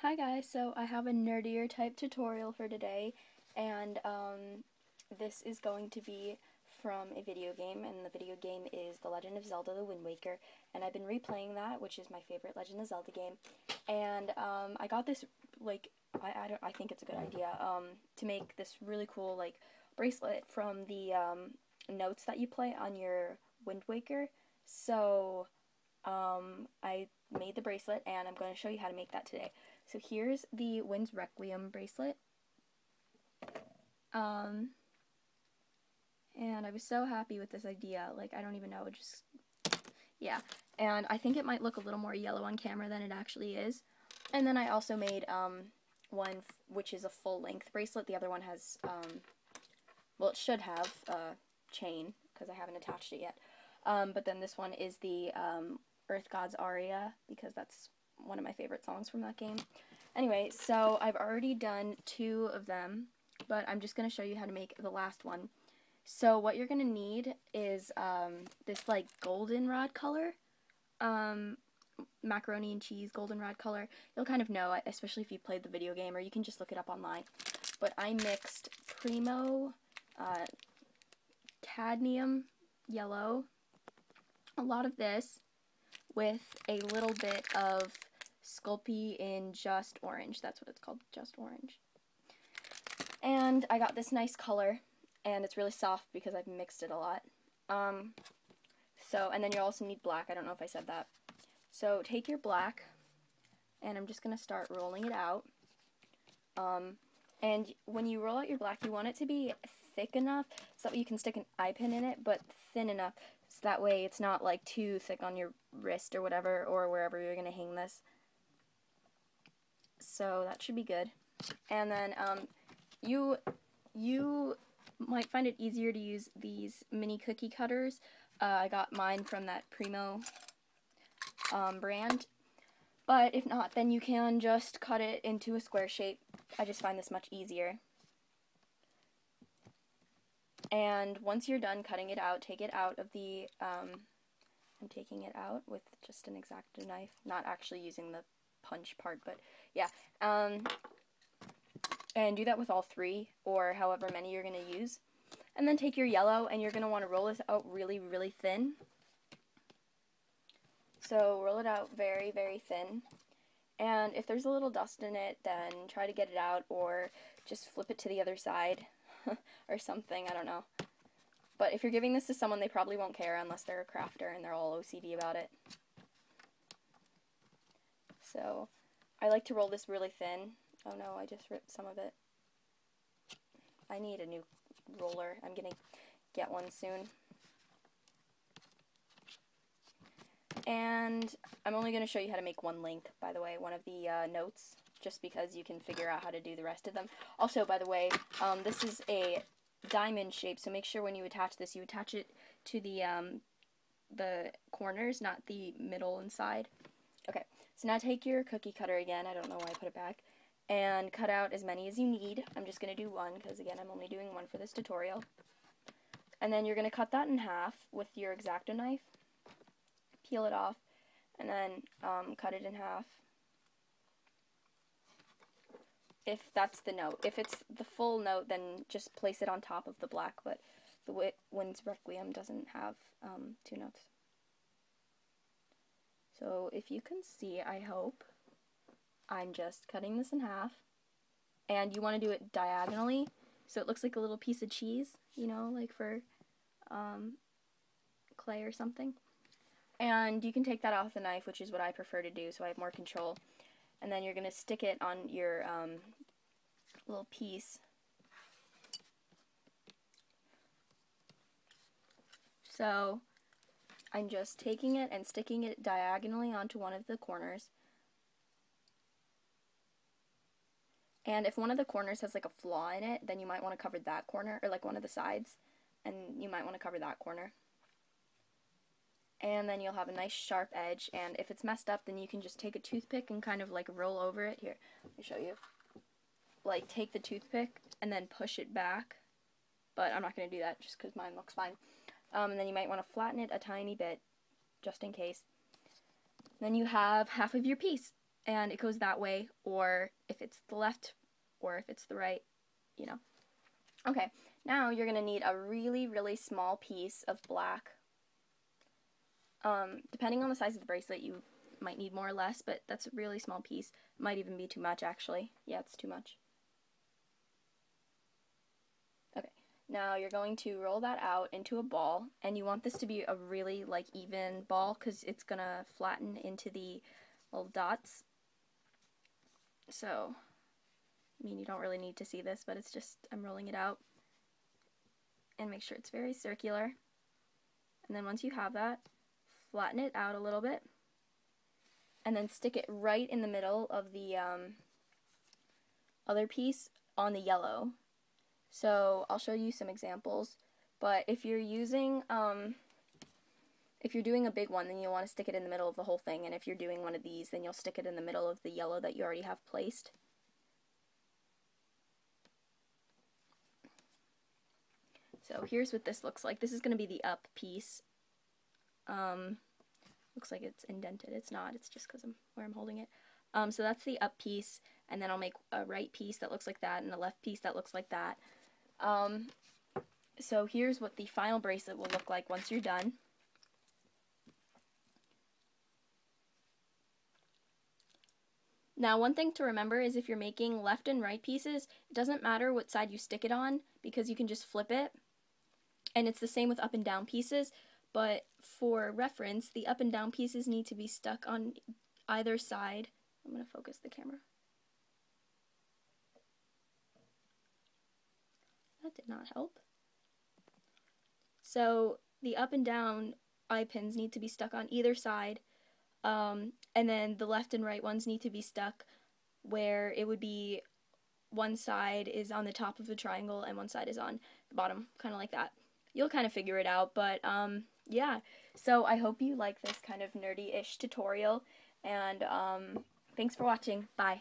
Hi guys, so I have a nerdier type tutorial for today, and this is going to be from a video game, and the video game is The Legend of Zelda: The Wind Waker, and I've been replaying that, which is my favorite Legend of Zelda game, and I got this, I think it's a good idea, to make this really cool, bracelet from the notes that you play on your Wind Waker, so I made the bracelet, and I'm going to show you how to make that today. So here's the Wind's Requiem bracelet. And I was so happy with this idea. I don't even know, yeah. And I think it might look a little more yellow on camera than it actually is. And then I also made one which is a full-length bracelet. The other one has, well, it should have a chain because I haven't attached it yet. But then this one is the Earth God's Aria, because that's one of my favorite songs from that game. Anyway, so I've already done 2 of them, but I'm just going to show you how to make the last one. So what you're going to need is this goldenrod color, macaroni and cheese goldenrod color. You'll kind of know, especially if you played the video game, or you can just look it up online. But I mixed Primo cadmium yellow, a lot of this, with a little bit of Sculpey in Just Orange. That's what it's called, Just Orange. And I got this nice color, and it's really soft because I've mixed it a lot. And then you also need black. I don't know if I said that. So take your black, and I'm just going to start rolling it out. And when you roll out your black, you want it to be thick enough so that you can stick an eye pin in it, but thin enough so that way it's not too thick on your wrist or whatever, or wherever you're going to hang this. So that should be good. And then you might find it easier to use these mini cookie cutters. I got mine from that Primo brand. But if not, then you can just cut it into a square shape. I just find this much easier. And once you're done cutting it out, take it out of the, I'm taking it out with just an X-Acto knife, not actually using the punch part, but yeah. And do that with all 3, or however many you're going to use. And then take your yellow, and you're going to want to roll this out really, really thin. So roll it out very, very thin. And if there's a little dust in it, then try to get it out, or just flip it to the other side or something, I don't know. But if you're giving this to someone, they probably won't care unless they're a crafter and they're all OCD about it. So I like to roll this really thin. Oh no, I just ripped some of it. I need a new roller. I'm gonna get one soon. And I'm only going to show you how to make one link, by the way, one of the notes, just because you can figure out how to do the rest of them. Also, by the way, this is a diamond shape, so make sure when you attach this, you attach it to the corners, not the middle and side. Okay, so now take your cookie cutter again, I don't know why I put it back, and cut out as many as you need. I'm just going to do 1, because again, I'm only doing 1 for this tutorial. And then you're going to cut that in half with your X-Acto knife. Peel it off, and then cut it in half. If that's the note. If it's the full note, then just place it on top of the black, but the Wind's Requiem doesn't have 2 notes. So if you can see, I hope, I'm just cutting this in half, and you want to do it diagonally, so it looks like a little piece of cheese, you know, like for clay or something. And you can take that off the knife, which is what I prefer to do, so I have more control. And then you're going to stick it on your little piece. So I'm just taking it and sticking it diagonally onto one of the corners. And if one of the corners has a flaw in it, then you might want to cover that corner, or one of the sides, and you might want to cover that corner. And then you'll have a nice sharp edge, and if it's messed up, then you can just take a toothpick and kind of roll over it. Here, let me show you. Take the toothpick and then push it back, but I'm not going to do that just because mine looks fine. And then you might want to flatten it a tiny bit, just in case. Then you have half of your piece, and it goes that way, or if it's the left, or if it's the right, you know. Okay, now you're going to need a really, really small piece of black. Depending on the size of the bracelet, you might need more or less, but that's a really small piece. It might even be too much, actually. Yeah, it's too much. Okay, now you're going to roll that out into a ball, and you want this to be a really, like, even ball, because it's going to flatten into the little dots. So, I mean, you don't really need to see this, but it's just, I'm rolling it out. And make sure it's very circular. And then once you have that, flatten it out a little bit. And then stick it right in the middle of the other piece on the yellow. So I'll show you some examples. But if you're using, if you're doing a big one, then you'll want to stick it in the middle of the whole thing. And if you're doing one of these, then you'll stick it in the middle of the yellow that you already have placed. So here's what this looks like. This is going to be the up piece. Looks like it's indented. It's not. It's just because I'm holding it. So that's the up piece, and then I'll make a right piece that looks like that, and a left piece that looks like that. So here's what the final bracelet will look like once you're done. Now, one thing to remember is if you're making left and right pieces, it doesn't matter what side you stick it on, because you can just flip it. And it's the same with up and down pieces, but for reference, the up and down pieces need to be stuck on either side. I'm going to focus the camera. That did not help. So the up and down eye pins need to be stuck on either side, and then the left and right ones need to be stuck where it would be one side is on the top of the triangle and one side is on the bottom, kind of like that. You'll kind of figure it out, but yeah. So I hope you like this kind of nerdy-ish tutorial, and thanks for watching. Bye.